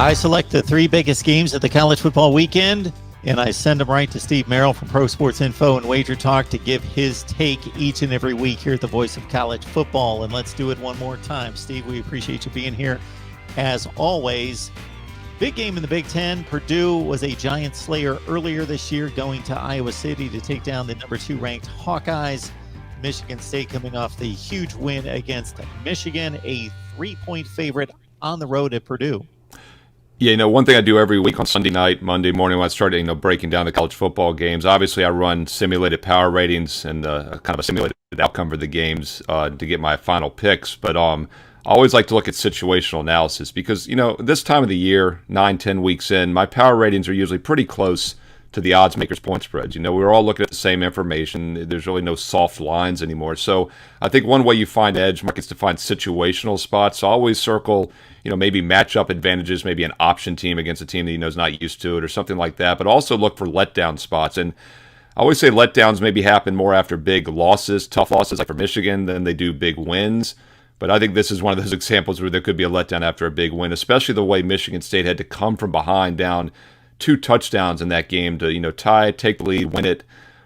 I select the three biggest games of the college football weekend, and I send them right to Steve Merrill from Pro Sports Info and Wager Talk to give his take each and every week here at the Voice of College Football. And let's do it one more time. Steve, we appreciate you being here. As always, big game in the Big Ten. Purdue was a giant slayer earlier this year, going to Iowa City to take down the number 2 ranked Hawkeyes. Michigan State coming off the huge win against Michigan, a 3-point favorite on the road at Purdue. Yeah, one thing I do every week on Sunday night, Monday morning when I start, breaking down the college football games, obviously I run simulated power ratings and kind of a simulated outcome for the games to get my final picks. But I always like to look at situational analysis because, this time of the year, 9-10 weeks in, my power ratings are usually pretty close to the odds makers' point spreads. We're all looking at the same information. There's really no soft lines anymore. So I think one way you find edge, Mark, is to find situational spots. So I always circle, maybe matchup advantages, maybe an option team against a team that is not used to it or something like that. But also look for letdown spots. And I always say letdowns maybe happen more after big losses, tough losses like for Michigan, than they do big wins. But I think this is one of those examples where there could be a letdown after a big win, especially the way Michigan State had to come from behind down 2 touchdowns in that game to tie, take the lead, win it.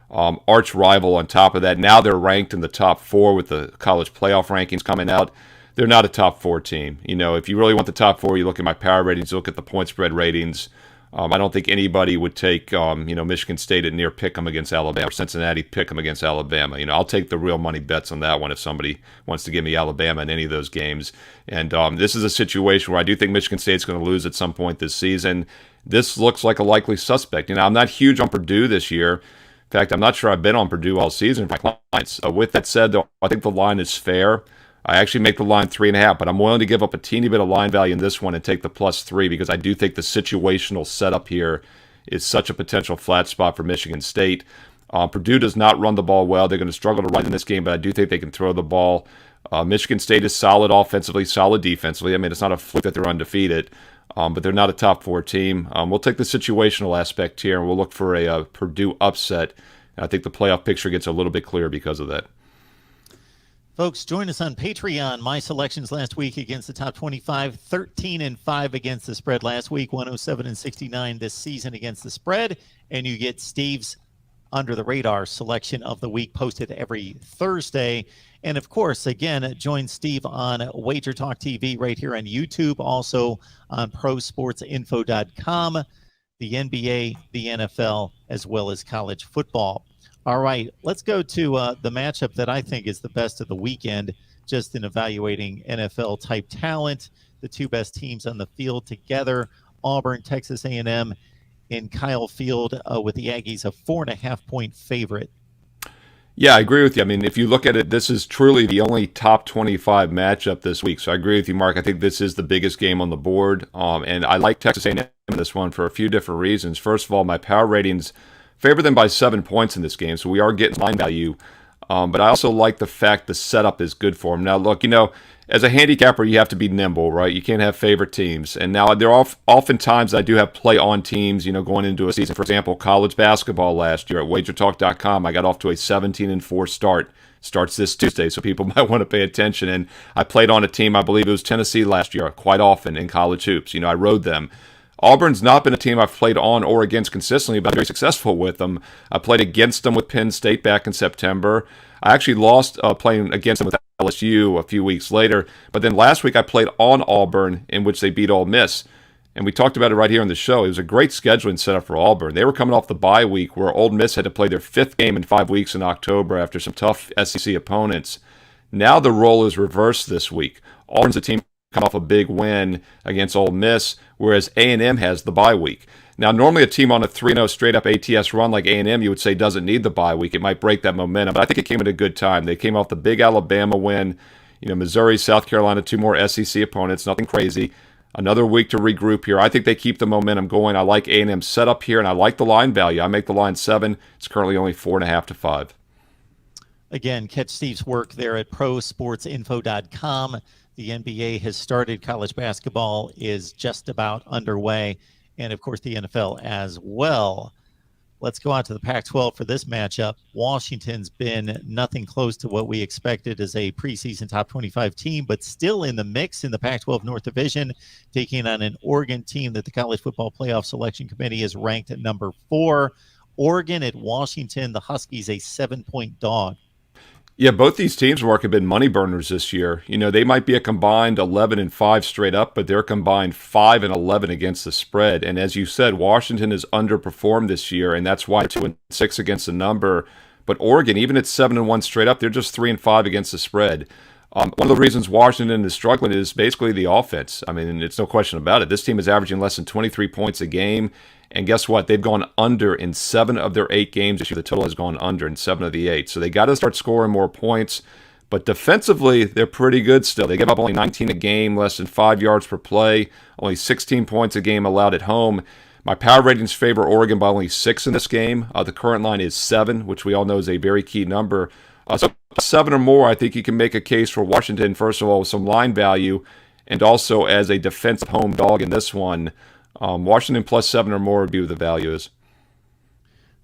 Arch rival on top of that. Now they're ranked in the top 4 with the college playoff rankings coming out. They're not a top 4 team. If you really want the top 4, you look at my power ratings, you look at the point spread ratings. I don't think anybody would take Michigan State at near pick 'em against Alabama or Cincinnati pick 'em against Alabama. I'll take the real money bets on that one if somebody wants to give me Alabama in any of those games. And this is a situation where I do think Michigan State's going to lose at some point this season. This looks like a likely suspect. I'm not huge on Purdue this year. In fact, I'm not sure I've been on Purdue all season for my clients. With that said, though, I think the line is fair. I actually make the line 3.5, but I'm willing to give up a teeny bit of line value in this one and take the +3 because I do think the situational setup here is such a potential flat spot for Michigan State. Purdue does not run the ball well. They're going to struggle to run in this game, but I do think they can throw the ball. Michigan State is solid offensively, solid defensively. It's not a fluke that they're undefeated, but they're not a top 4 team. We'll take the situational aspect here, and we'll look for a Purdue upset. I think the playoff picture gets a little bit clearer because of that. Folks, join us on Patreon. My selections last week against the top 25, 13-5 against the spread last week, 107-69 this season against the spread. And you get Steve's Under the Radar selection of the week posted every Thursday. And of course, again, join Steve on Wager Talk TV right here on YouTube, also on prosportsinfo.com, the NBA, the NFL, as well as college football. All right, let's go to the matchup that I think is the best of the weekend, just in evaluating NFL-type talent. The 2 best teams on the field together, Auburn, Texas A&M, in Kyle Field with the Aggies a 4.5-point favorite. Yeah, I agree with you. If you look at it, this is truly the only top 25 matchup this week. So I agree with you, Mark. I think this is the biggest game on the board. And I like Texas A&M in this one for a few different reasons. First of all, my power ratings favor them by 7 points in this game, so we are getting line value. But I also like the fact the setup is good for them. Now, look, as a handicapper, you have to be nimble, right? You can't have favorite teams. And now there are oftentimes I do have play-on teams, going into a season. For example, college basketball last year at wagertalk.com, I got off to a 17-4 start. Starts this Tuesday, so people might want to pay attention. And I played on a team, I believe it was Tennessee last year, quite often in college hoops. I rode them. Auburn's not been a team I've played on or against consistently, but I'm very successful with them. I played against them with Penn State back in September. I actually lost playing against them with LSU a few weeks later. But then last week I played on Auburn, in which they beat Ole Miss. And we talked about it right here on the show. It was a great scheduling setup for Auburn. They were coming off the bye week where Ole Miss had to play their 5th game in 5 weeks in October after some tough SEC opponents. Now the role is reversed this week. Auburn's a team come off a big win against Ole Miss, whereas A&M has the bye week. Now, normally a team on a 3-0 straight-up ATS run like A&M, you would say doesn't need the bye week. It might break that momentum, but I think it came at a good time. They came off the big Alabama win. Missouri, South Carolina, 2 more SEC opponents, nothing crazy. Another week to regroup here. I think they keep the momentum going. I like A&M's setup here, and I like the line value. I make the line 7. It's currently only 4.5 to 5. Again, catch Steve's work there at prosportsinfo.com. The NBA has started. College basketball is just about underway. And, of course, the NFL as well. let's go out to the Pac-12 for this matchup. Washington's been nothing close to what we expected as a preseason top 25 team, but still in the mix in the Pac-12 North Division, taking on an Oregon team that the College Football Playoff Selection Committee is ranked at number 4. Oregon at Washington, the Huskies a 7-point dog. Yeah, both these teams, Mark, have been money burners this year. You know, they might be a combined 11-5 straight up, but they're combined 5-11 against the spread. And as you said, Washington has underperformed this year, and that's why 2-6 against the number. But Oregon, even at 7-1 straight up, they're just 3-5 against the spread. One of the reasons Washington is struggling is basically the offense. I mean, it's no question about it. This team is averaging less than 23 points a game. And guess what? They've gone under in 7 of their 8 games this year. The total has gone under in 7 of the 8. So they got to start scoring more points. But defensively, they're pretty good still. They give up only 19 a game, less than 5 yards per play, only 16 points a game allowed at home. My power ratings favor Oregon by only 6 in this game. The current line is 7, which we all know is a very key number. So 7 or more, I think you can make a case for Washington, first of all, with some line value, and also as a defensive home dog in this one. Washington plus 7 or more would be what the value is.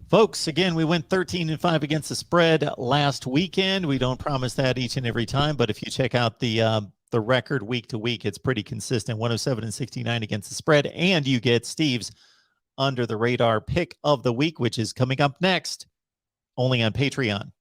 Folks, again, we went 13-5 against the spread last weekend. We don't promise that each and every time, but if you check out the record week to week, it's pretty consistent. 107-69 against the spread, and you get Steve's under the radar pick of the week, which is coming up next, only on Patreon.